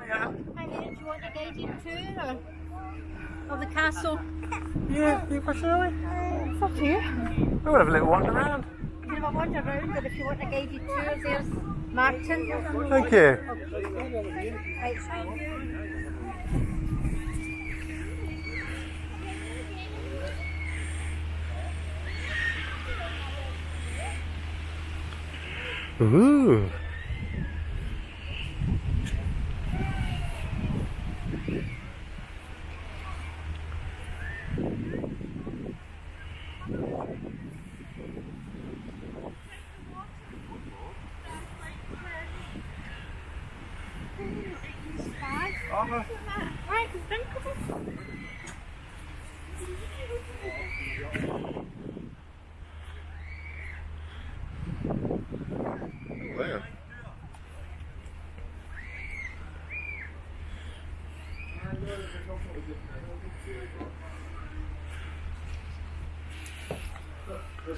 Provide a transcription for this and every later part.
Yeah. Do you want a guided tour of the castle? Yeah, for sure. It's up to you. We'll have a little wander around. You can have a wander around, but if you want a guided tour, there's Martin. Thank you. Right, thank you. Ooh. Wow.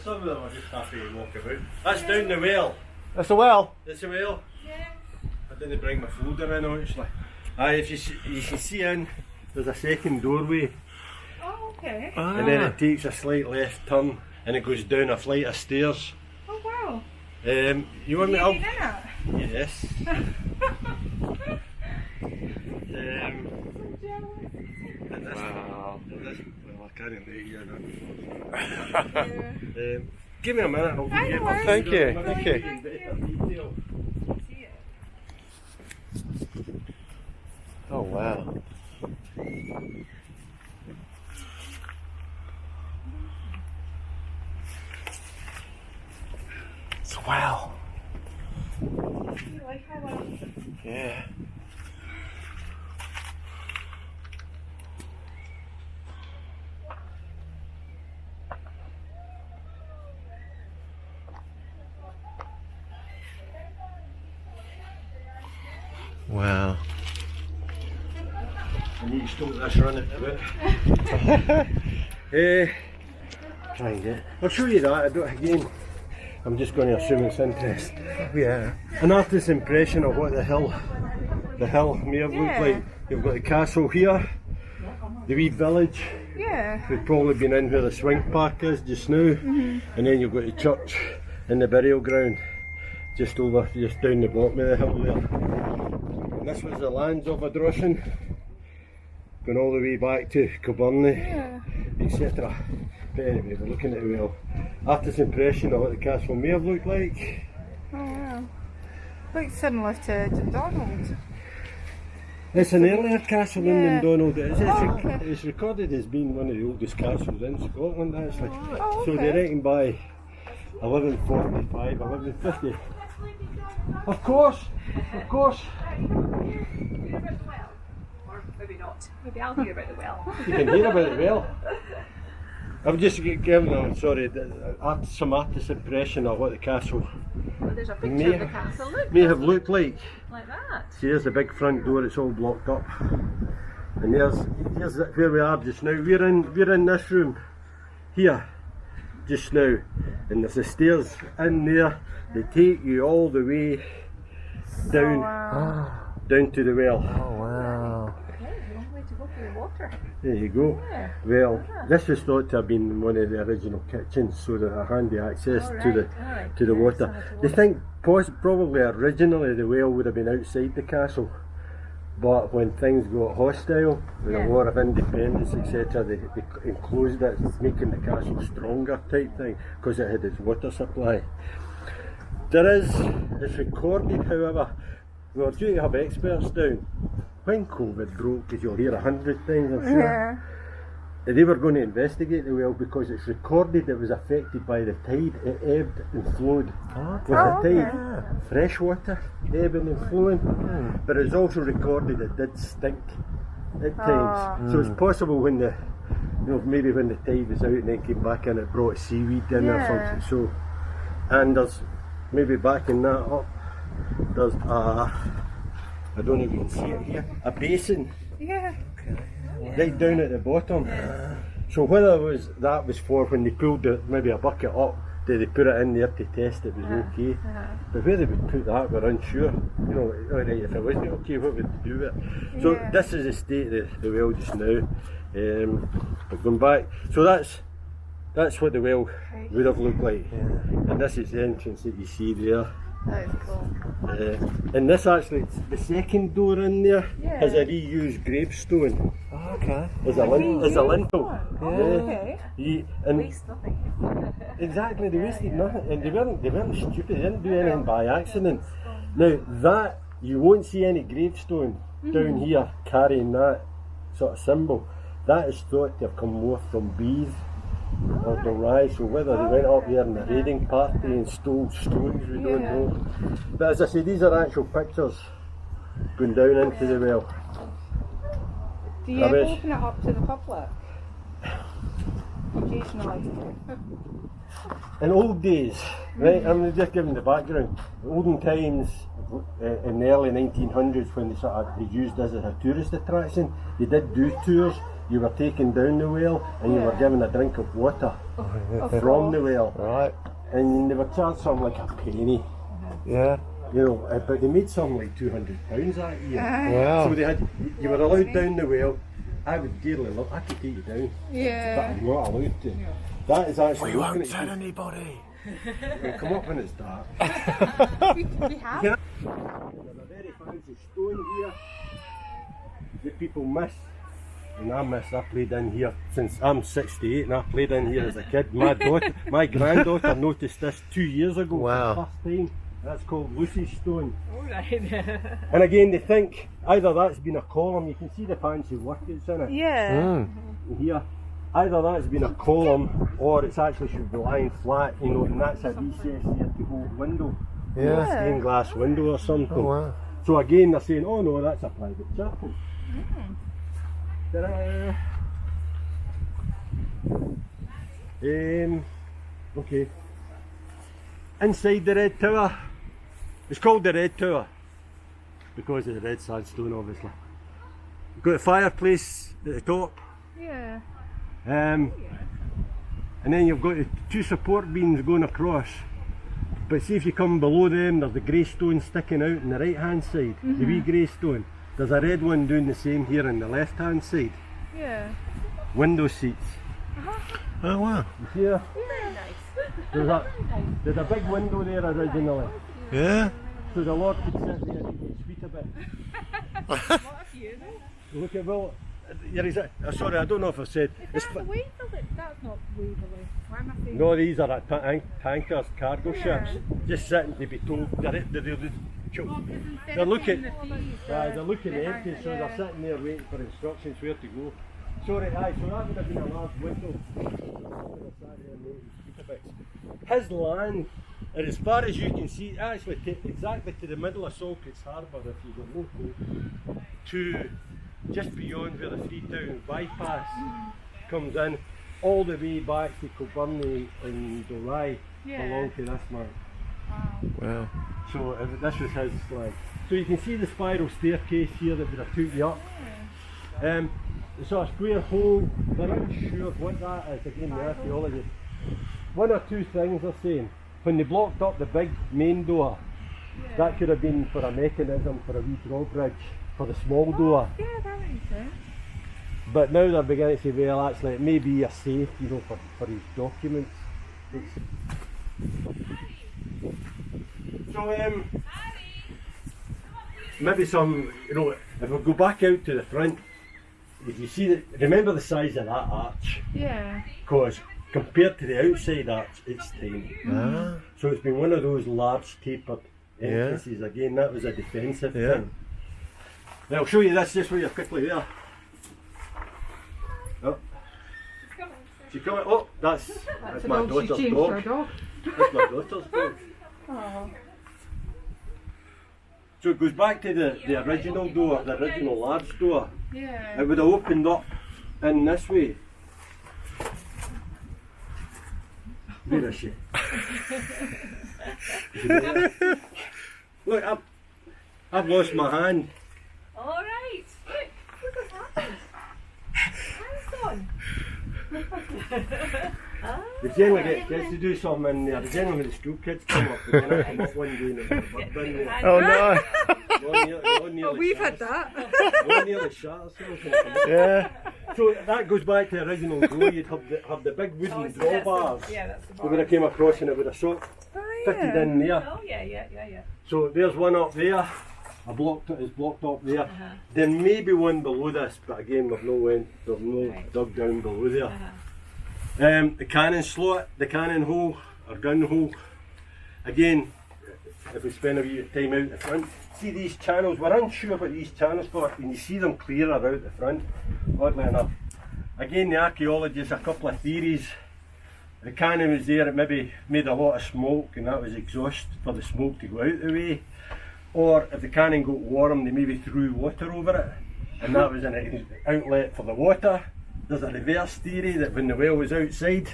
Some of them are just happy to walk about. That's down the well. That's a well. That's the well. Yeah. I didn't bring my folder in actually. If you can see in, there's a second doorway. Oh, okay. And then it takes a slight left turn and it goes down a flight of stairs. Oh, wow. You want me Have up? you done it? Yes. Wow. Well, I can't let you know. Give me a minute. I'll give you my Thank you. folder. Thank Maybe you. can better detail. Oh wow. It's a well. You like how well? Yeah. Wow. I need to stop this running a bit. Try and get. I'll show you that. I don't again. I'm just going to assume it's interest. Yeah. An artist's impression of what the hill may have looked like. You've got the castle here, the wee village. Yeah. We've probably been in where the swing park is just now, and then you've got the church and the burial ground just down the bottom of the hill there. And this was the lands of Ardrossan, going all the way back to Kilburn, etc. But anyway, we're looking at the well. Artist's impression of what the castle may have looked like. Oh, wow. Looks similar to Dundonald. It's an earlier castle in Dundonald. Okay. It's recorded as being one of the oldest castles in Scotland actually. Oh, So they okay. reckon by 1145, 1150. Of course. Or maybe not. Maybe I'll hear about the well. You can hear about it well. I've just given them, some artist's impression of what the castle Well, there's a picture of the castle. Look, may have looked like. like that. See, here's the big front door, it's all blocked up. And here's where we are just now. We're in this room here just now. And there's the stairs in there. They take you all the way down down to the well. Oh wow. Okay, long way to go for the water. There you go. Yeah. Well, this was thought to have been one of the original kitchens, so there's a handy access to the water. They think probably originally the well would have been outside the castle, but when things got hostile, with the War of Independence, etc., they enclosed it, making the castle stronger type thing, because it had its water supply. It's recorded, however, we were due to have experts down when COVID broke, because you'll hear 100 times, I'm sure. They were going to investigate the well because it's recorded it was affected by the tide. It ebbed and flowed with the tide. Fresh water ebbing and flowing. But it's also recorded it did stink at times. So it's possible when maybe when the tide was out and then came back in, it brought seaweed in or something. So, and there's maybe backing that up. There's I don't know if you can see it here, a basin. Yeah. Right down at the bottom. So whether that was for when they pulled maybe a bucket up they put it in there to test it was okay. But where they would put that, we're unsure. You know, alright, if it wasn't okay, what would they do with it? So this is the state of the well just now. But going back, so that's what the well would have looked like. And this is the entrance that you see there. That is cool. And this actually, the second door in there has a reused gravestone. Oh, okay. There's a lintel. Okay. And Waste nothing. exactly, they wasted nothing, and they weren't stupid. They didn't do anything by accident. Now that you won't see any gravestone down here carrying that sort of symbol. That is thought to have come more from bees or the rise. So whether they went up there in a raiding party and stole stones, we don't know. But as I say, these are actual pictures going down into the well. Do you ever open it up to the public? Occasionally. In old days, right, I'm just giving the background. Olden times, in the early 1900s, when they used this as a tourist attraction, they did do tours. You were taken down the well and you were given a drink of water from the well. Right. And they were charged something like a penny. Yeah. You know, but they made something like £200 that year. Wow. So you were allowed down the well. I would dearly love, I could take you down. But I'm not allowed to. That is actually. We won't tell anybody. We'll come up when it's dark. We have? There's a very fancy stone here that people miss. And I miss, I played in here since I'm 68 and I played in here as a kid. My granddaughter noticed this 2 years ago for the first time. That's called Lucy's Stone. Alright. And again, they think either that's been a column, you can see the fancy work that's in it. Yeah. Here, either that's been a column or it's actually should be lying flat, you know, and that's a recess here to hold window. You know, a stained glass window or something. Oh, wow. So again, they're saying, oh no, that's a private chapel. Ta-da! Okay. Inside the Red Tower, it's called the Red Tower because of the red sandstone, obviously. You've got a fireplace at the top. Yeah. And then you've got the two support beams going across. But see if you come below them, there's the grey stone sticking out on the right hand side, the wee grey stone. There's a red one doing the same here on the left hand side. Yeah. Window seats. Oh, wow. You see there? There's a big window there originally. Yeah. So the Lord could sit there and eat sweet a bit. Look at, well, sorry, I don't know if I said. Is that the Waverley? That's not Waverley. Why am I saying? No, these are tankers, cargo ships, just sitting to be told. They're looking empty, so they're sitting there waiting for instructions where to go. Sorry, aye, so that would have been a large window. His land, and as far as you can see, actually exactly to the middle of Saltcoats Harbour, if you go local, to just beyond where the Freetown bypass comes in, all the way back to Kilburnie and Dorey belong to this man. Wow. So this was his land. So you can see the spiral staircase here that would have took you up. The sort of square hole, they're unsure what that is, again the archaeologists. One or two things they're saying. When they blocked up the big main door, that could have been for a mechanism for a wee drawbridge for the small door. Yeah, that makes sense. But now they're beginning to say, well, actually it may be a safe, you know, for his documents. So maybe some, you know, if we go back out to the front, if you see that, remember the size of that arch, Yeah. because compared to the outside arch, it's tiny. So it's been one of those large tapered entrances. Again, that was a defensive thing. Now I'll show you this just while you're quickly there. Oh. She's coming. Oh, that's my daughter's dog. That's my daughter's dog. Oh. So it goes back to the original door, the original large door. Yeah. It would have opened up in this way. Where is she? Look, I've lost my hand. Alright. Look what's happened. Hands on. They generally get kids to do something in there. They generally when the school kids come up, and then I come up one day and there's a bird in there. Oh no. Oh, we've had that. One nearly shot or something. Yeah. So that goes back to the original door. You'd have the big wooden Oh, so that's drawbars. that's the We would have came across and it would have shot fitted in there. Oh, yeah. So there's one up there. It's blocked up there. There may be one below this, but again we've no dug down below there. The cannon slot, the cannon hole or gun hole. Again, if we spend a wee time out the front, see these channels. We're unsure what these channels for, and you see them clearer out the front. Oddly enough. Again, the archaeologists, a couple of theories. The cannon was there, it maybe made a lot of smoke, and that was exhaust for the smoke to go out the way. Or if the cannon got warm, they maybe threw water over it, and that was an outlet for the water. There's a reverse theory that when the well was outside,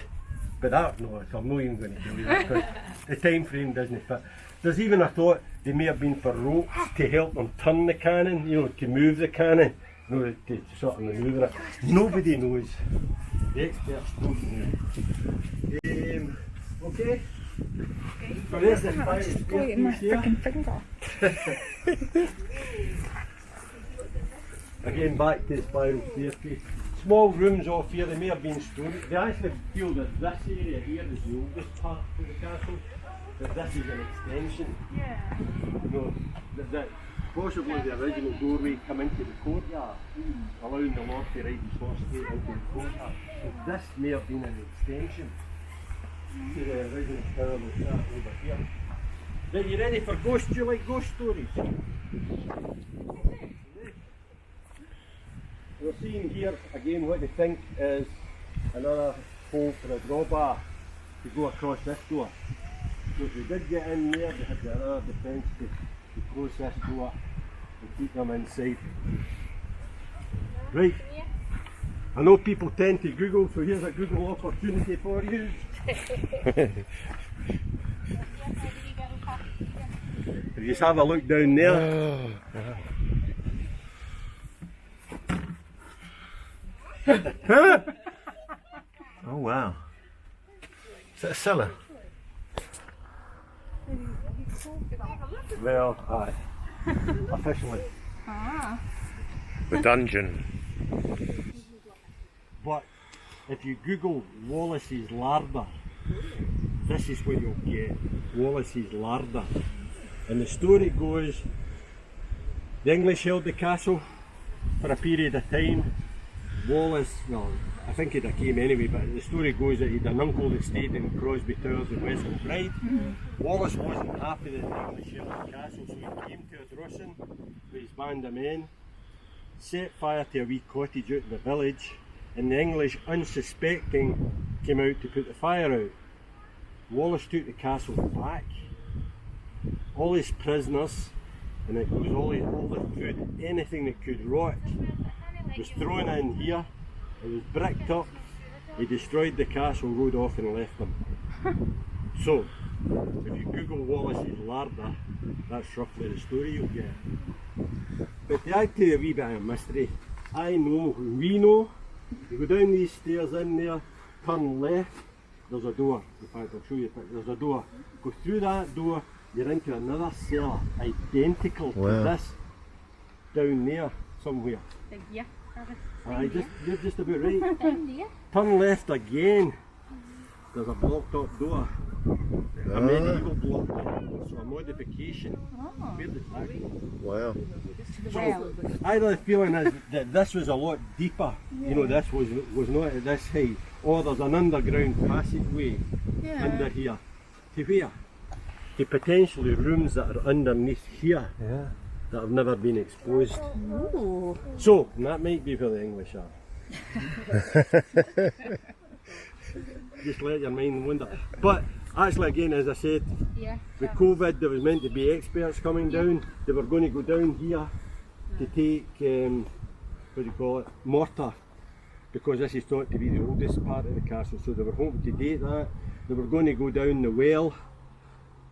but that, no, I'm not even going to tell you that because the time frame doesn't fit. There's even a thought they may have been for ropes to help them turn the cannon, you know, to move the cannon, you know, to sort of manoeuvre it. Nobody knows. The experts don't know. Okay? So there's the fire staircase here. Again, back to the spiral staircase. Small rooms off here, they may have been storage. They actually feel that this area here is the oldest part of the castle, that this is an extension. Yeah. You know, that possibly the original doorway come into the courtyard, allowing the Lord to ride his horse straight into the courtyard. So this may have been an extension to the original tower that's that over here. Are you ready for ghosts? Do you like ghost stories? We're seeing here again what they think is another hole for a drawbar to go across this door. So if they did get in there, they had the other defence to close this door and keep them inside. Right, I know people tend to Google, so here's a Google opportunity for you. If you just have a look down there. Huh? Oh wow. Is that a cellar? Well, aye. Officially. The dungeon. But if you Google Wallace's larder, this is what you'll get. Wallace's larder. And the story goes, the English held the castle for a period of time. Wallace, well, I think he'd have came anyway, but the story goes that he'd an uncle that stayed in Crosby Towers in West Kilbride. Wallace wasn't happy that the English held the castle, so he came to Ardrossan with his band of men, set fire to a wee cottage out in the village, and the English, unsuspecting, came out to put the fire out. Wallace took the castle back, all his prisoners, and it was all the food, anything that could rot, was thrown in here. It was bricked up. He destroyed the castle, rode off and left them. So, if you Google Wallace's larder, that's roughly the story you'll get. But to add to a wee bit of mystery, I know, we know, you go down these stairs in there, turn left, there's a door. In fact, I'll show you, there's a door. Go through that door, you're into another cellar, identical to this, down there somewhere. Yeah. You're just about right. Turn left again. There's a blocked up door. A medieval blocked up door, so a modification. Where did that go? Wow. So I have the feeling is that this was a lot deeper. You know, this was not at this height. Or there's an underground passageway under here. To where? To potentially rooms that are underneath here. Yeah. That have never been exposed. Ooh. So, and that might be where the English are. Just let your mind wander. But actually, again, as I said, with COVID, there was meant to be experts coming down. They were going to go down here to take, what do you call it, mortar, because this is thought to be the oldest part of the castle. So they were hoping to date that. They were going to go down the well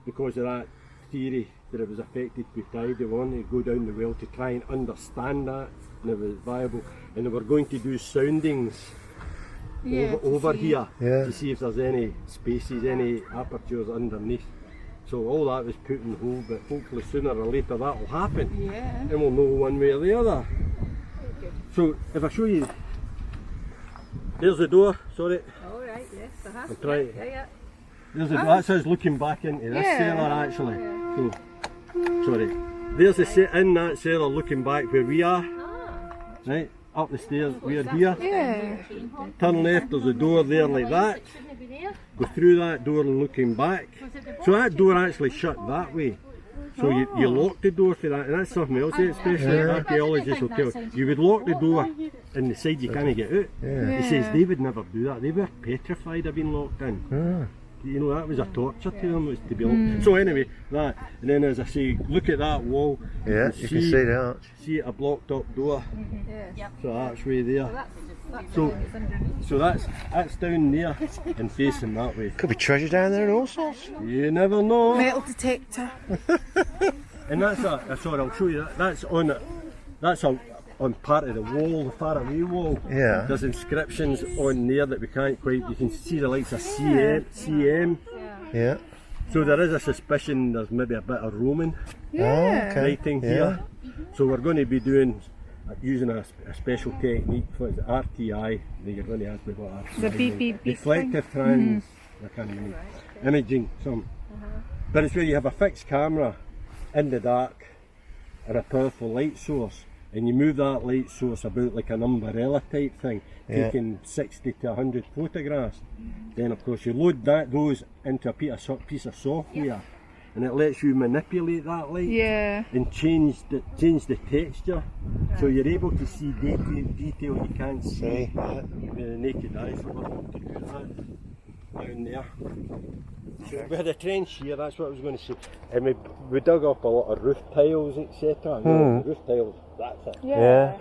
because of that theory that it was affected by tide. They wanted to go down the well to try and understand that, and it was viable. And they were going to do soundings Yeah, over to see. here Yeah. to see if there's any spaces, any apertures underneath. So all that was put in hold, but hopefully sooner or later that will happen. Yeah. And we'll know one way or the other. So if I show you, there's the door, sorry. All right, yes, I'll try it. yeah. There's the, that's us looking back into this Yeah. cellar actually. So, sorry. There's the in that cellar looking back where we are. Right, up the stairs, we're here. Yeah. Turn left, there's a door there like that. Go through that door and looking back. So that door actually shut that way. So you lock the door for that, and that's something else, especially archaeologists will tell you. You would lock the door and the side you can't get out. Yeah. He says they would never do that. They were petrified of being locked in. Ah. You know, that was a torture to them, was to be locked. So anyway, that, and then as I say, look at that wall. Yeah, you can see the arch. See a blocked up door. Yeah. So that's way there. So that's down there and facing that way. Could be treasure down there and all sorts. You never know. Metal detector. And that's sorry, I'll show you that. That's on part of the wall, the far away wall. Yeah. There's inscriptions on there that we can't quite. You can see the likes of CM. Yeah. So there is a suspicion there's maybe a bit of Roman Yeah. Okay. writing Yeah. here. So we're going to be using a special technique for the RTI. You're going to ask me what RTI The is. BBB Reflective trans. I can't remember. Imaging. But it's where you have a fixed camera in the dark and a powerful light source, and you move that light source about like an umbrella type thing, Yeah. taking 60 to 100 photographs. Then of course you load those into a piece of software, and it lets you manipulate that light Yeah. and change the texture, so you're able to see detail you can't see with the naked eye. So we're going to do that down there. So we had a trench here, that's what I was going to say, and we dug up a lot of roof tiles, etc. The roof tiles, that's it. Yeah.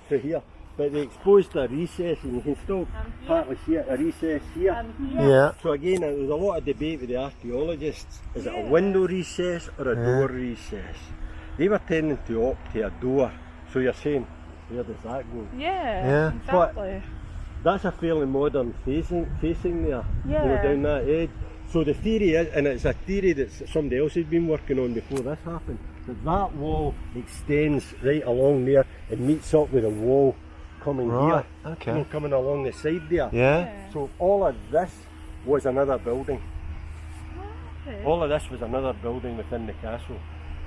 So here, but they exposed a recess, and you can still partly see it, a recess here. Yeah. So again, there was a lot of debate with the archaeologists. Is it a window recess or a door recess? They were tending to opt to a door. So you're saying, where does that go? Yeah. Yeah. Exactly. That's a fairly modern facing there, Yeah. you know, down that edge. So the theory is, and it's a theory that somebody else had been working on before this happened, that wall extends right along there and meets up with a wall coming Right, here, okay. you know, coming along the side there. Yeah. So all of this was another building. All of this was another building within the castle.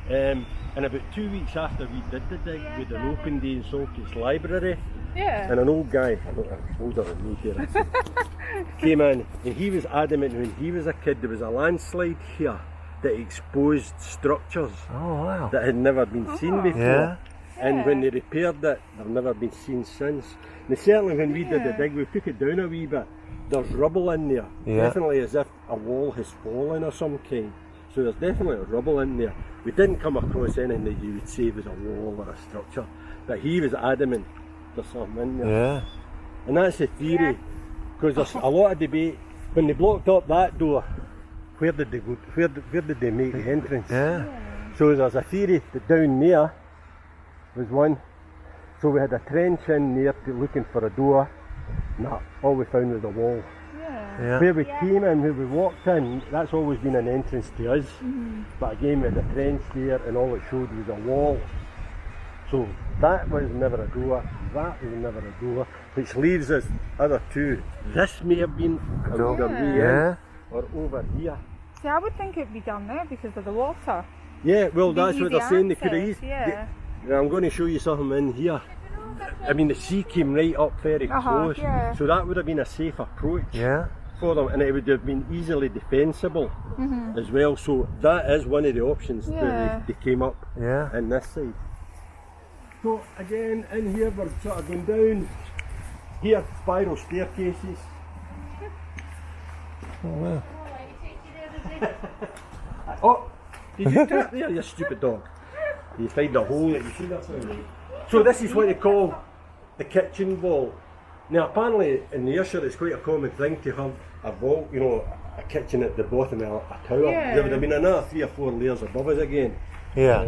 And about 2 weeks after we did the dig, we had an open day in Saltcoats Library, Yeah. and an old guy, I don't know, older than me here, came in, and he was adamant when he was a kid there was a landslide here that exposed structures Oh wow. that had never been seen before. Yeah. And when they repaired it, they've never been seen since. And certainly when we did the dig, we took it down a wee bit. There's rubble in there, Yeah. definitely as if a wall has fallen or some kind. So there's definitely rubble in there. We didn't come across anything that you would say was a wall or a structure, but he was adamant there's something in there. Yeah. And that's the theory, because there's a lot of debate. When they blocked up that door, where did they go? Where did they make the entrance? Yeah. So there's a theory that down there was one. So we had a trench in there looking for a door. Nah, all we found was a wall. Yeah. Where we came in, where we walked in, that's always been an entrance to us. But again, we had a trench there, and all it showed was a wall. So that was never a door, that was never a door, which leaves us other two. This may have been a door. way in, Yeah. or over here. See, I would think it'd be down there because of the water. Yeah, well, that's Easy what they're saying. They could have access, used. yeah. I'm going to show you something in here. I mean, the sea came right up very close, yeah. so that would have been a safe approach Yeah. for them, and it would have been easily defensible as well. So that is one of the options Yeah. that they came up Yeah. in this side. So again, in here we're sort of going down here, spiral staircases. Oh wow. Oh, did you trip there, you stupid dog? You find a hole that you see that thing. So this is what they call the kitchen wall. Now apparently in the Ayrshire it's quite a common thing to have a vault, you know, a kitchen at the bottom of a tower. Yeah. There would have been another 3 or 4 layers above us again. Yeah.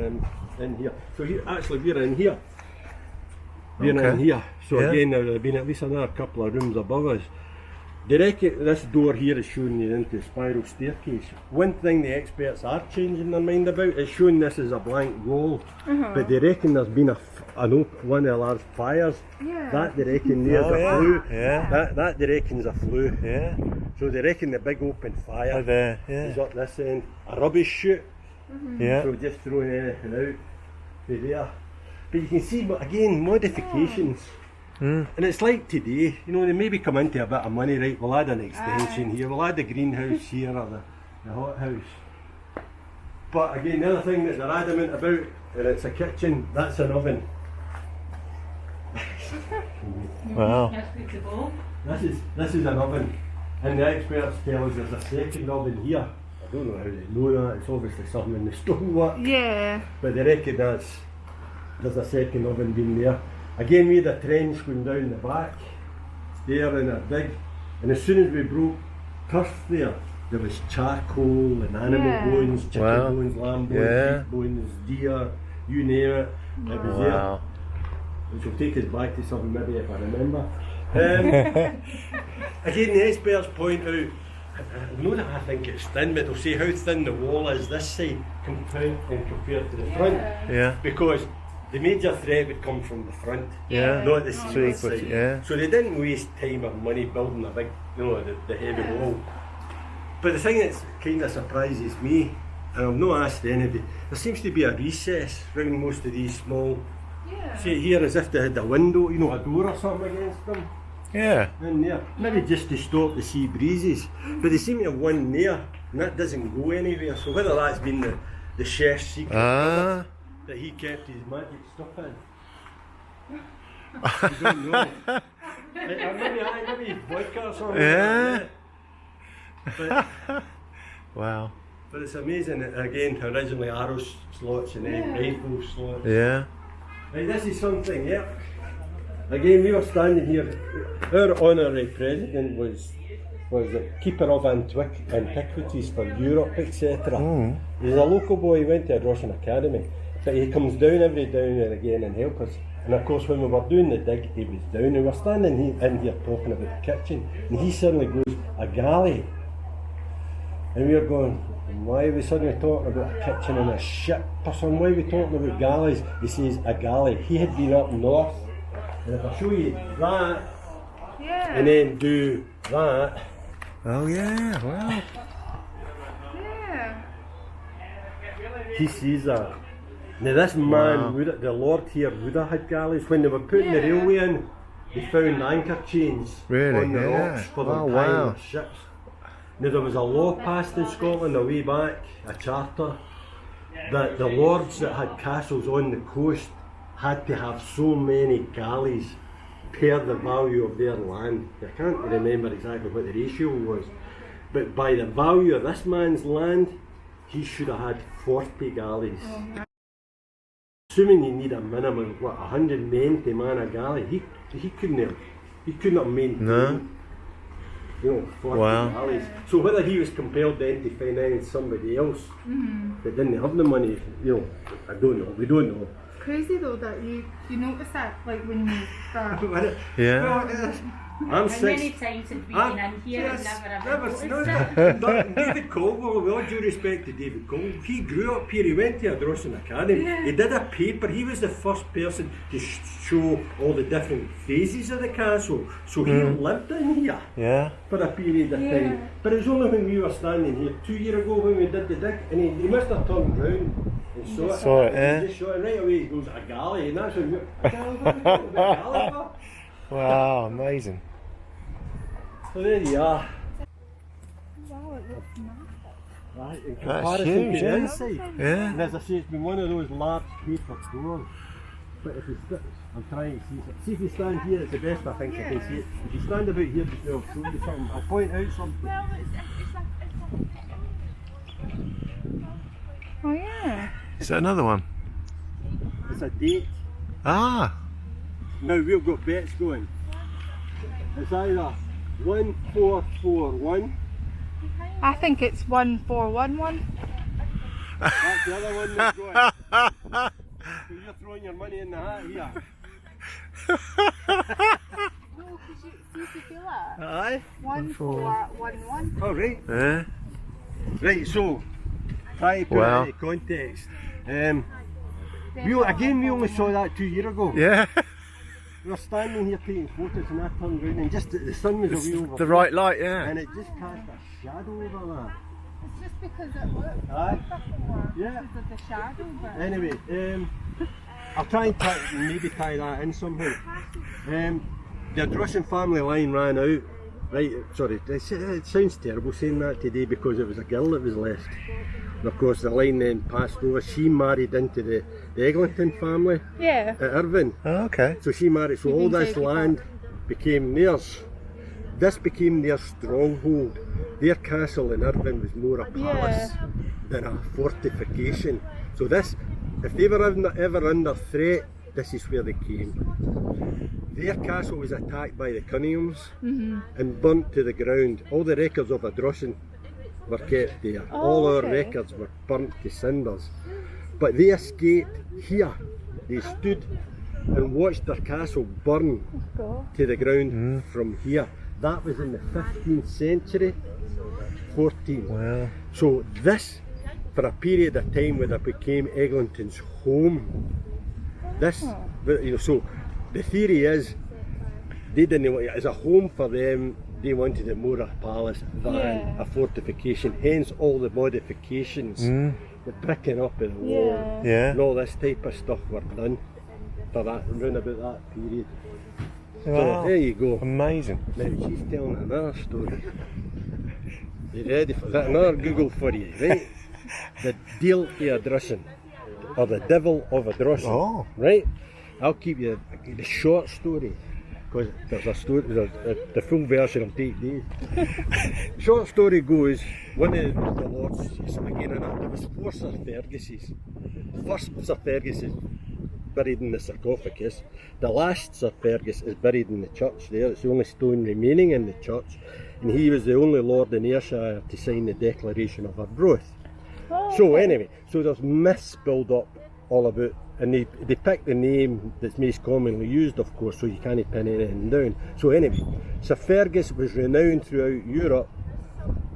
In here. So here, actually we're in here. being in Okay. here. So Yeah. again, there have been at least another couple of rooms above us. They reckon this door here is showing you into the spiral staircase. One thing the experts are changing their mind about is showing this as a blank wall, but they reckon there's been one of the large fires. Yeah. That they reckon there's Oh, a yeah. flue. Yeah. That they reckon's a flue. Yeah. So they reckon the big open fire Oh, there. is Yeah. up this end. A rubbish chute. Yeah. So just throwing anything out to there. But you can see, but again, modifications. And it's like today, you know, they maybe come into a bit of money, right? We'll add an extension here, we'll add the greenhouse here or the hothouse. But again, the other thing that they're adamant about, and it's a kitchen, that's an oven. Wow. This is an oven. And the experts tell us there's a second oven here. I don't know how they know that, it's obviously something in the stonework. Yeah. But they reckon there's a second oven being there. Again, we had a trench going down the back, it's there in a dig, and as soon as we broke turf there was charcoal and animal bones, chicken Wow. bones, lamb bones, Yeah. beef bones, deer, you name it, it was there. Wow. Which will take us back to something maybe if I remember. Again, the experts point out, not that I think it's thin, but they'll say how thin the wall is this side compared to the front. Yeah. Because the major threat would come from the front, Yeah. not the So ceiling you put- side. yeah. So they didn't waste time or money building a big, you know, the heavy wall. But the thing that kind of surprises me, and I've not asked anybody, there seems to be a recess around most of these small. See here, as if they had a window, you know, a door or something against them Yeah. in there. Maybe just to stop the sea breezes. But they seem to have one there, and that doesn't go anywhere. So whether that's been the chef's secret Ah. that he kept his magic stuff in. I don't know. Maybe vodka or something. Yeah. Like that. Wow. But it's amazing that, again, originally arrow slots and then rifle slots. Yeah. Right, this is something, yeah. Again, we were standing here. Our honorary president was the keeper of antiquities for Europe, etc. He's a local boy, he went to Ardrossan Academy, but he comes down every now and again and helps us. And of course, when we were doing the dig, he was down, and we were standing in here talking about the kitchen, and he suddenly goes, a galley. And we were going, why are we suddenly talking about a kitchen and a ship or something? Why are we talking about galleys? He says, a galley. He had been up north, and if I show you that, and then do that, Oh yeah. Wow. he sees that. Now this man, the Lord here, would have had galleys. When they were putting the railway in, they found anchor chains Really? on the Yeah. rocks for them Oh, tying wow. their ships. Now there was a law passed in Scotland a way back, a charter, that the lords that had castles on the coast had to have so many galleys per the value of their land. I can't remember exactly what the ratio was, but by the value of this man's land, he should have had 40 galleys. Assuming you need a minimum of 100 men to man a galley, he couldn't have maintained. No. You know, 40 Wow. galleys. So whether he was compelled then to finance somebody else that didn't have the money, you know, I don't know. We don't know. Crazy though that you notice that like when you start. Yeah. I'm How six. many times have we been in here and Yes, never no, noticed it? David Caldwell, with all due respect to David Caldwell, he grew up here, he went to Ardrossan Academy, he did a paper, he was the first person to show all the different phases of the castle, so he lived in here Yeah. for a period of time. But it was only when we were standing here 2 years ago when we did the dig, and he must have turned round and saw it, eh? he just saw it right away, he goes, a galley, and that's when we a galley for? Wow. Amazing. So there you are. Wow, it looks massive. Right, in That's comparison huge, to the yeah. inside. Yeah. And as I say, it's been one of those large paper doors. But if you I'm trying to see if you stand here, it's the best I think I can see it. If you stand about here, just I'll show you something. I'll point out something. Oh yeah. Is that another one? It's a date. Ah. Now we've got bets going. It's either 1441. I think it's 1411. That's the other one that's going. So you're throwing your money in the hat here. 411. Oh, right. Yeah. Right, so, try to put Wow. it into context. We only saw that 2 years ago. Yeah. We were standing here taking photos and I turned round and just the sun was a wee over. The right light, yeah. And it just cast a shadow over that. It's just because it looks Aye. yeah. Because of the shadow, but Anyway, I'll try and maybe tie that in somehow. The Ardrossan family line ran out. Right, sorry, it sounds terrible saying that today because it was a girl that was left. And of course the line then passed over. She married into the Eglinton family yeah. at Irvine. Oh, okay. So she married, so all this land became theirs. This became their stronghold. Their castle in Irvine was more a palace than a fortification. So this, if they were ever under threat, this is where they came. Their castle was attacked by the Cunninghams and burnt to the ground. All the records of Ardrossan were kept there. All our records were burnt to cinders. But they escaped here. They stood and watched their castle burn to the ground from here. That was in the 15th century, 14th. Wow. So this, for a period of time when it became Eglinton's home, this, you know, so the theory is they didn't want it as a home for them. They wanted it more a palace than a fortification. Hence all the modifications, the bricking up of the wall, Yeah. and all this type of stuff were done for that, round about that period. Wow. So there you go. Amazing. Now she's telling another story. You ready for that? Another Google for you, right? The Deal of Ardrossan, or the Devil of Ardrossan. Oh. Right? I'll keep you the short story, because there's a story. The full version will take days. The short story goes: one of the lords, again, there was 4 Sir Ferguses. First Sir Fergus is buried in the sarcophagus. The last Sir Fergus is buried in the church there. It's the only stone remaining in the church, and he was the only lord in Ayrshire to sign the Declaration of Arbroath. So anyway, so there's myths built up all about, and they pick the name that's most commonly used, of course, so you can't pin anything down. So anyway, Sir Fergus was renowned throughout Europe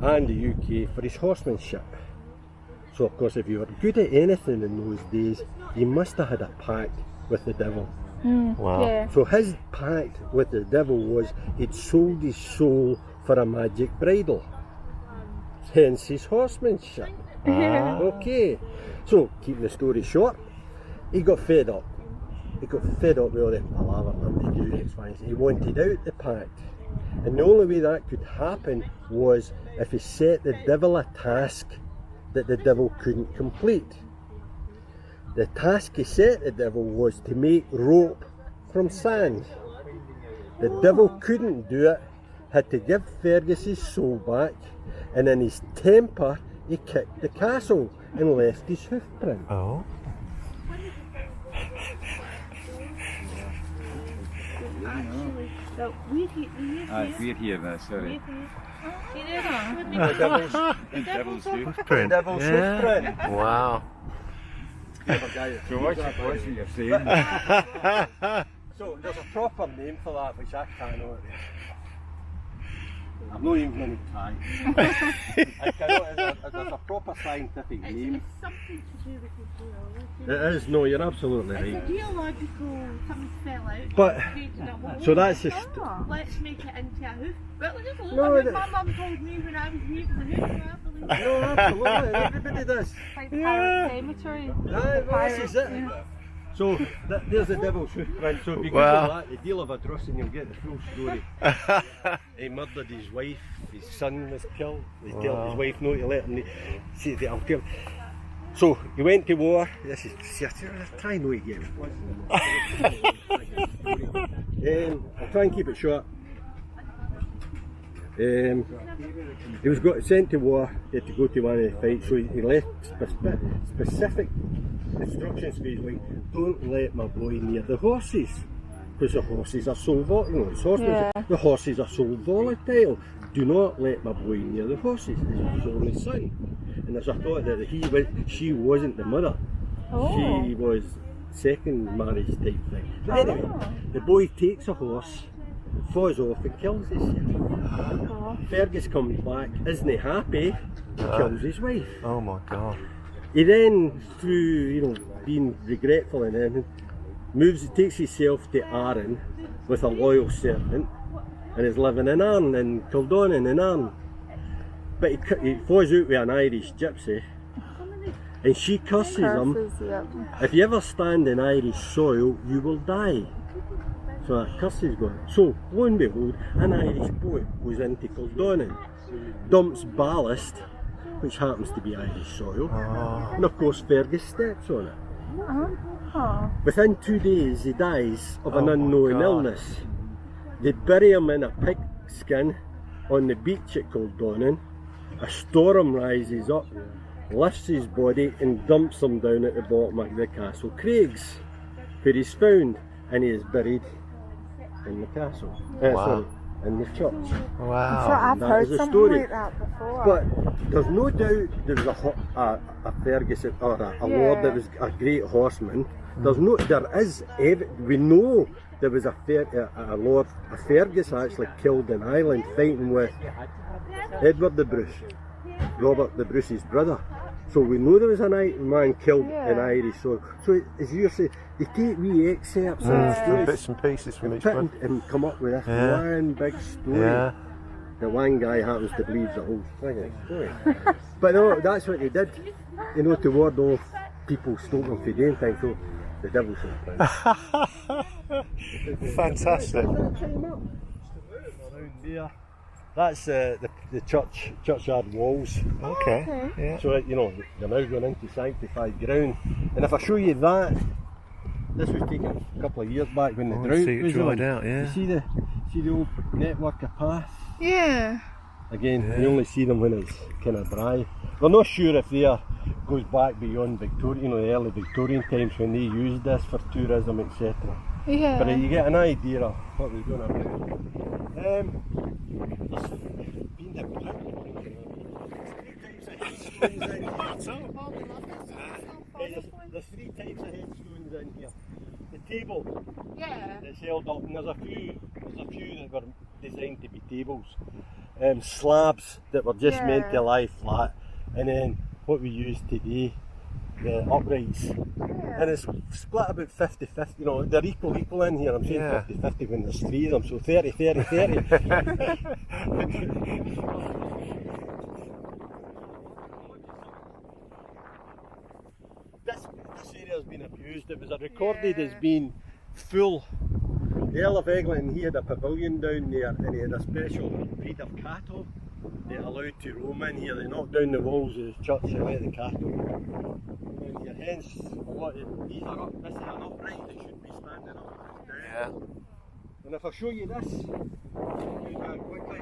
and the UK for his horsemanship. So of course, if you were good at anything in those days, you must have had a pact with the devil. Wow. Yeah. So his pact with the devil was he'd sold his soul for a magic bridle. Hence his horsemanship. Okay, so keeping the story short, he got fed up. He got fed up with all the palaver and to do X, Y, and Z. He wanted out the pact. And the only way that could happen was if he set the devil a task that the devil couldn't complete. The task he set the devil was to make rope from sand. The devil couldn't do it, had to give Fergus's soul back, and in his temper he kicked the castle and left his hoof print. Oh. So we're here, Sorry. The Devil's you. Print. Devil's hoof print. Wow. So what's what you're saying? So there's a proper name for that which I can't know. I'm not even going to try. I cannot, there's a proper scientific name. It's something to do with the geology. It is, no, you're absolutely It's right. a geological, something fell out. But- created a hole. So that's just, Let's make it into a hoof. Well, there's a No, little bit. it- My mum told me when I was wee it was a hoof, and I believe it. no, absolutely, everybody does. Like the pirate cemetery. Aye, well, this is it. So there's the devil's hoof print. So if you Wow. Google that, the Deal of Ardrossan, you'll get the full story. He murdered his wife, his son was killed. He told his wife no to let him. See, I'll tell. So he went to war. This is. See, I try not to get it. I'll try and keep it short. He was sent to war. He had to go to one of the fights, so he left specific instructions for his wife. Don't let my boy near the horses, because the horses are so volatile. The horses are so volatile. Do not let my boy near the horses. This was his only son, and there's a thought that she wasn't the mother. She was second marriage type thing. But anyway, the boy takes a horse falls off and kills himself. Fergus comes back, isn't happy, kills his wife. Oh my God. He then, through being regretful and everything, takes himself to Arran with a loyal servant, and is living in Arran, in Kildonan in Arran. But he falls out with an Irish gypsy, and she curses him. If you ever stand in Irish soil, you will die. So that curse is gone. So, lo and behold, an Irish boat goes into Kildonan, dumps ballast, which happens to be Irish soil, and of course Fergus steps on it. Within 2 days he dies of an unknown illness. They bury him in a pig skin on the beach at Kildonan. A storm rises up, lifts his body and dumps him down at the bottom of the castle craigs, where he's found, and he is buried in the castle. Sorry, in the church. Wow. I've heard something like that before. But there's no doubt there was a Fergus or a lord that was a great horseman. We know there was a Fergus actually killed in Ireland fighting with Edward the Bruce, Robert the Bruce's brother. So we know there was a man killed in Irish soil. So as you say, they take wee excerpts and bits and pieces from each one and come up with this one big story. The one guy happens to believe the whole thing. But no, that's what they did. To ward off people stolen for doing things. So the devil sometimes. Fantastic. That's the churchyard walls. Okay. Yeah. So they're now going into sanctified ground. And if I show you that, this was taken a couple of years back when the drought was dried on. out. Yeah. You see the old network of paths? Yeah. Again, you only see them when it's kind of dry. We're not sure if they goes back beyond Victorian, the early Victorian times when they used this for tourism, etc. Yeah. But you get an idea of what was going on. There's three types of headstones in here. The table that's held up, and there's a few that were designed to be tables. Slabs that were just meant to lie flat, and then what we use today, the uprights. And it's split about 50-50, they're equal in here. I'm saying 50-50 when there's three of them, so 30-30-30. This area has been abused. It was recorded as being full. The Earl of Eglinton, he had a pavilion down there, and he had a special breed of cattle they allowed to roam in here. They knocked down the walls of the church and let the cattle in here. Hence, these are up. This is an upright. They should be standing up. Yeah. And if I show you this, quickly,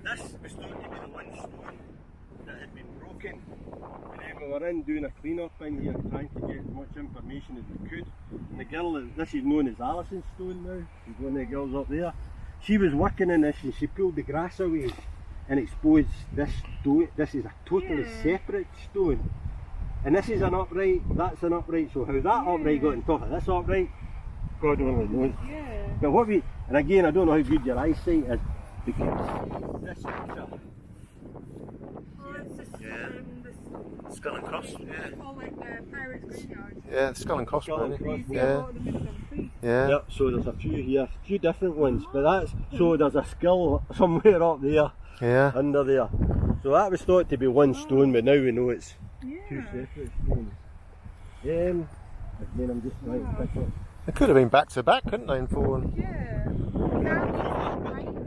this was thought to be the one stone that had been broken. And then we were in doing a clean-up in here, trying to get as much information as we could. And the girl, this is known as Alison Stone now, she's one of the girls up there. She was working in this and she pulled the grass away and exposed this stone. This is a totally separate stone. And this is an upright, that's an upright, so how that upright got on top of this upright, God only knows. But and again, I don't know how good your eyesight is, because this picture. Skull and Cross. Graveyard. Yeah, Skull and Cross. Yeah. So there's a few here, a few different ones, but so there's a skull somewhere up there, under there. So that was thought to be one stone, but now we know it's two separate stones. Again, I'm just trying to pick up. They could have been back to back, couldn't they, in fallen?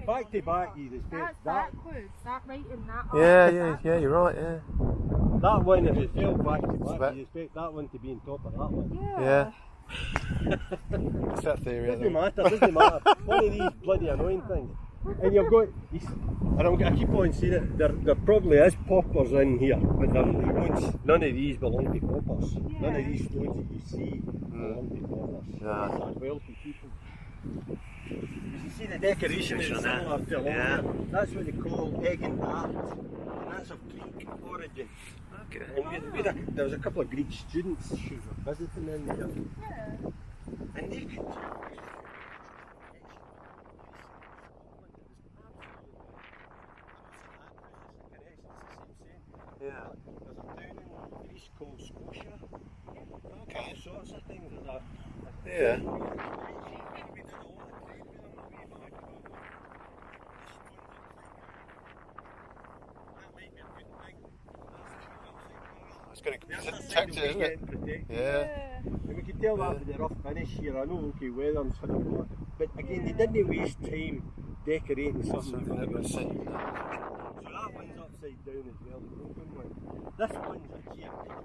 Back to back, you expect That's that. backwards. That right and that up. Yeah, you're right, yeah. That one, if it fell back to back, you expect that one to be on top of that one. Yeah. What's that theory? Doesn't matter. One of these bloody annoying things. And you've got, and I keep on saying it, there probably is paupers in here, but none of these belong to paupers. None of these stones that you see belong to paupers. These are wealthy people. You see the decoration is similar to a lot. That's what they call egg and art, and that's of Greek origin. Okay. And there was a couple of Greek students who were visiting in here. And they could Yeah. There's a town in Greece called Scotia. Okay. All sorts of things like that. Yeah. We did a lot of trade with them way back ago. That might be a good thing. It's going to That's the protect side it, isn't we it? get protected. Yeah. And we can tell that with the rough finish here. I know, okay, weather's had a lot, but again, they didn't waste time decorating something. Something that was sent. So that one's upside down as well, the broken one. This one's a geometric.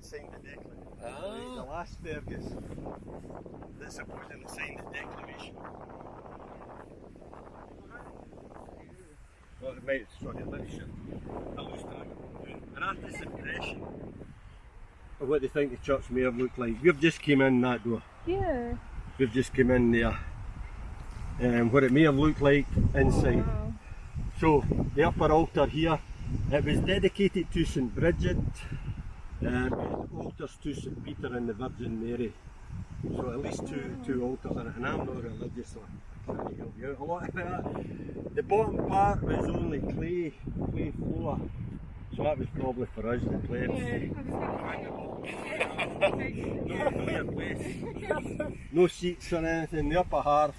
Signed the declaration. The last Fergus that supposedly signed the declaration. Well, it might, sorry, let me an artist's impression of what they think the church may have looked like. We've just came in that door. Yeah. We've just come in there. What it may have looked like inside. Wow. So, the upper altar here, it was dedicated to St Bridget. Altars to St Peter and the Virgin Mary, so at least two altars in it, and I'm not religious, so I can't help you out a lot of that. The bottom part was only clay floor, so that was probably for us, the plebs. No seats or anything. The upper half,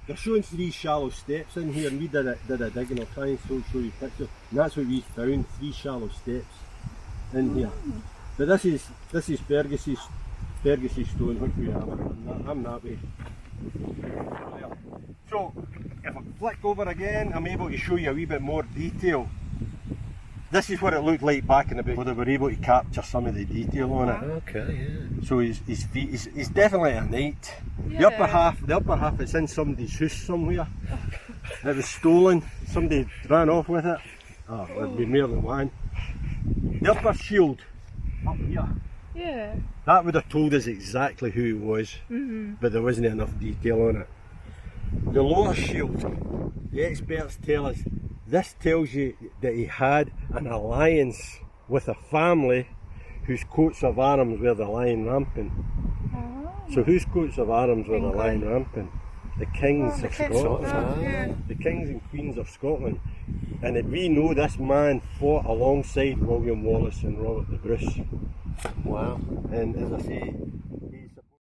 they're showing 3 shallow steps in here, and we did a digging. I'll try and show you pictures, and that's what we found, 3 shallow steps in here. But this is Fergus's stone, which we have. I'm that way. So if I flick over again, I'm able to show you a wee bit more detail. This is what it looked like back in the day, where they were able to capture some of the detail on it. Okay, yeah. So his feet, he's definitely a knight. Yeah. The upper half is in somebody's house somewhere. It was stolen. Somebody ran off with it. Oh, there'd be more than one. The upper shield up here. Yeah. That would have told us exactly who he was, but there wasn't enough detail on it. The lower shield, the experts tell us, this tells you that he had an alliance with a family whose coats of arms were the lying rampant. Oh. So whose coats of arms were the lying rampant? The kings of Scotland. Yeah. The kings and queens of Scotland. And that we know this man fought alongside William Wallace and Robert the Bruce. Wow. And as I say,